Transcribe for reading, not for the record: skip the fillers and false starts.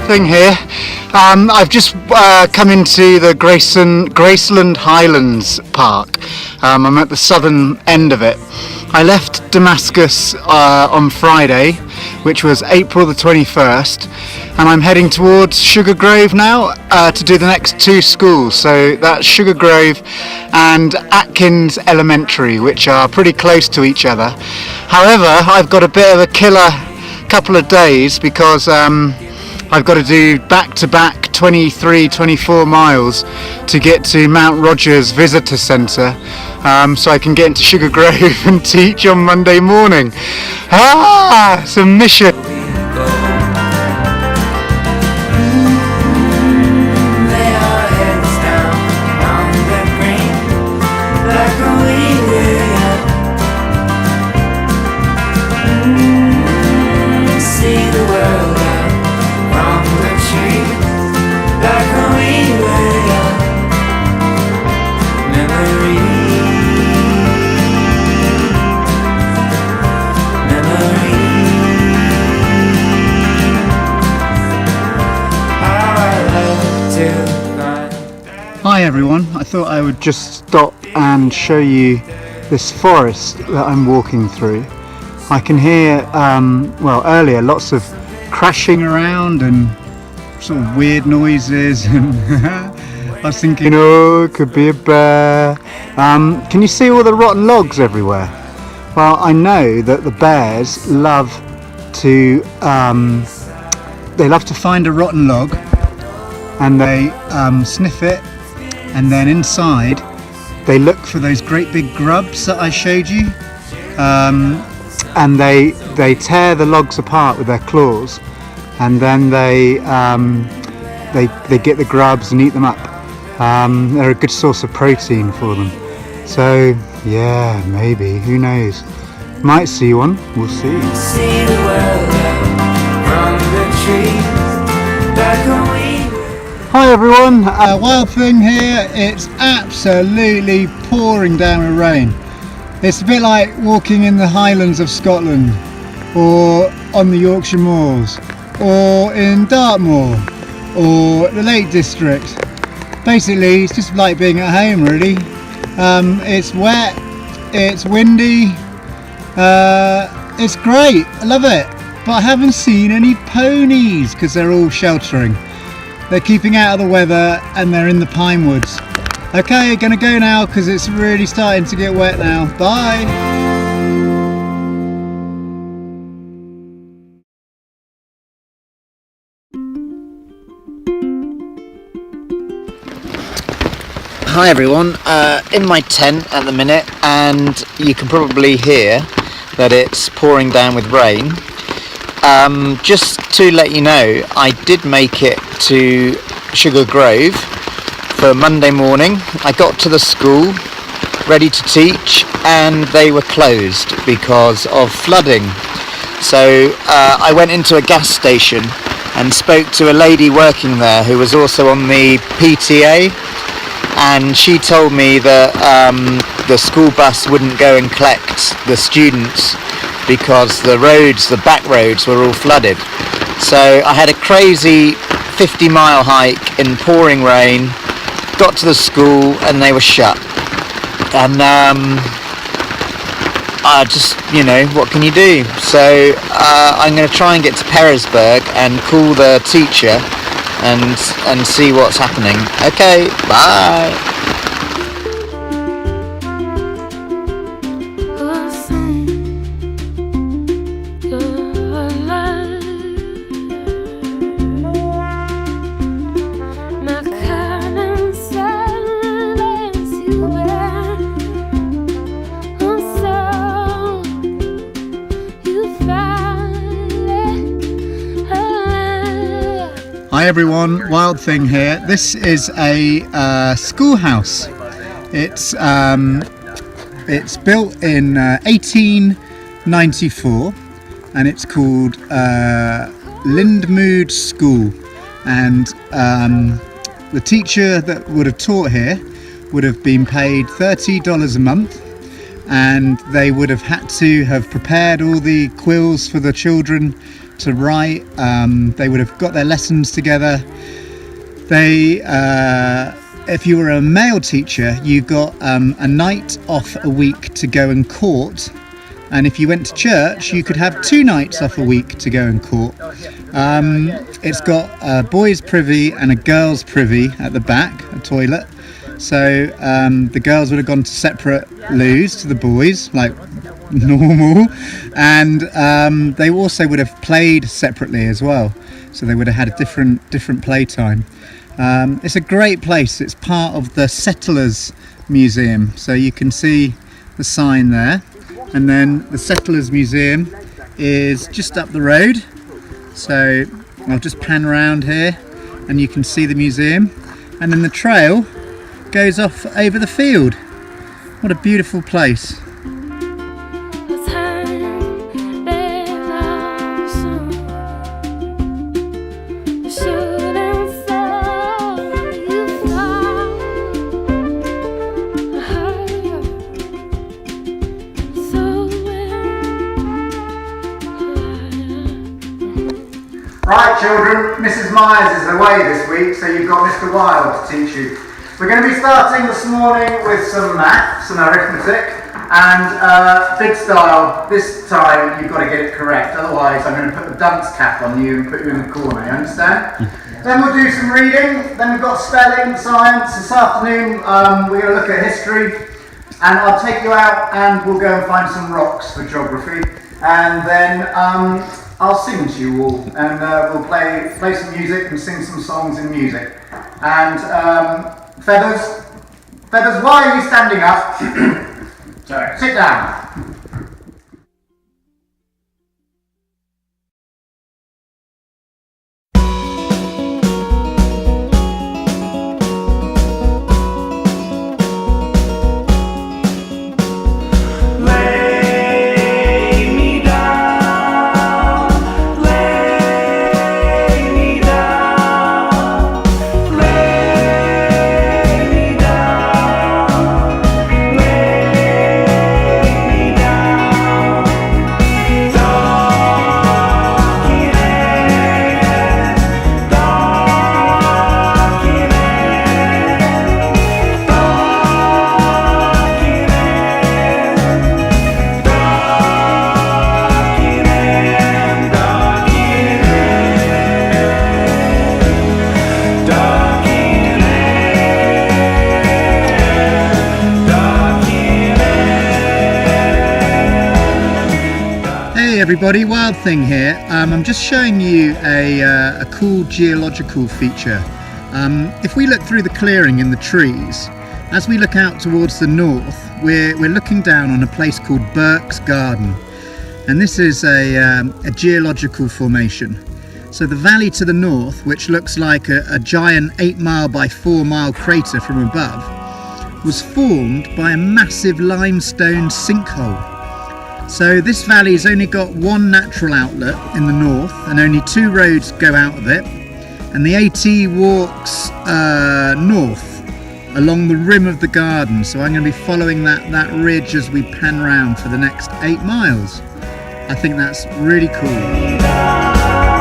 Wild Thing here. I've just come into the Graceland Highlands Park. I'm at the southern end of it. I left Damascus on Friday, which was April the 21st, and I'm heading towards Sugar Grove now to do the next two schools. So that's Sugar Grove and Atkins Elementary, which are pretty close to each other. However, I've got a bit of a killer couple of days because I've got to do back-to-back 23-24 miles to get to Mount Rogers Visitor Centre, so I can get into Sugar Grove and teach on Monday morning. It's a mission. Hi everyone, I thought I would just stop and show you this forest that I'm walking through. I can hear, earlier lots of crashing around and sort of weird noises, and I was thinking, oh, it could be a bear. Can you see all the rotten logs everywhere? Well, I know that the bears love to find a rotten log and they sniff it. And then inside, they look for those great big grubs that I showed you, and they tear the logs apart with their claws, and then they get the grubs and eat them up. They're a good source of protein for them. So yeah, maybe, who knows? Might see one. We'll see. See the world from the trees like a weed. Hi everyone, Wild Thing here. It's absolutely pouring down with rain. It's a bit like walking in the Highlands of Scotland, or on the Yorkshire Moors, or in Dartmoor, or the Lake District. Basically, it's just like being at home really. It's wet, it's windy, it's great, I love it. But I haven't seen any ponies because they're all sheltering. They're keeping out of the weather and they're in the pine woods. Okay, gonna go now because it's really starting to get wet now. Bye! Hi everyone, in my tent at the minute, and you can probably hear that it's pouring down with rain. Just to let you know, I did make it to Sugar Grove for Monday morning. I got to the school ready to teach and they were closed because of flooding. So I went into a gas station and spoke to a lady working there who was also on the PTA, and she told me that the school bus wouldn't go and collect the students because the back roads were all flooded. So I had a crazy 50-mile hike in pouring rain, got to the school and they were shut. And I just, what can you do? So I'm going to try and get to Pearisburg and call the teacher and see what's happening. Okay, bye! Hi everyone, Wild Thing here. This is a schoolhouse. It's built in 1894 and it's called Lindmood School, and the teacher that would have taught here would have been paid $30 a month, and they would have had to have prepared all the quills for the children to write. They would have got their lessons together. If you were a male teacher, you got a night off a week to go and court, and if you went to church, you could have 2 nights off a week to go and court. It's got a boys' privy and a girls' privy at the back, a toilet. So the girls would have gone to separate loos to the boys, like normal, and they also would have played separately as well. So they would have had a different playtime. It's a great place. It's part of the Settlers Museum, so you can see the sign there. And then the Settlers Museum is just up the road. So I'll just pan around here and you can see the museum. And then the trail goes off over the field. What a beautiful place. Right children, Mrs Myers is away this week, so you've got Mr Wilde to teach you. We're going to be starting this morning with some maths and arithmetic, and big style. This time you've got to get it correct, otherwise I'm going to put the dunce cap on you and put you in the corner, you understand? Then we'll do some reading, then we've got spelling, science. This afternoon we're going to look at history, and I'll take you out and we'll go and find some rocks for geography, and then I'll sing to you all, and we'll play some music and sing some songs in music. And Feathers, why are you standing up? Sorry. Sit down. Everybody, Wild Thing here. I'm just showing you a cool geological feature. If we look through the clearing in the trees, as we look out towards the north, we're looking down on a place called Burke's Garden, and this is a geological formation. So the valley to the north, which looks like a giant 8 mile by 4 mile crater from above, was formed by a massive limestone sinkhole. So this valley's only got one natural outlet in the north, and only 2 roads go out of it, and the AT walks north along the rim of the garden. So I'm going to be following that ridge as we pan round for the next 8 miles. I think that's really cool.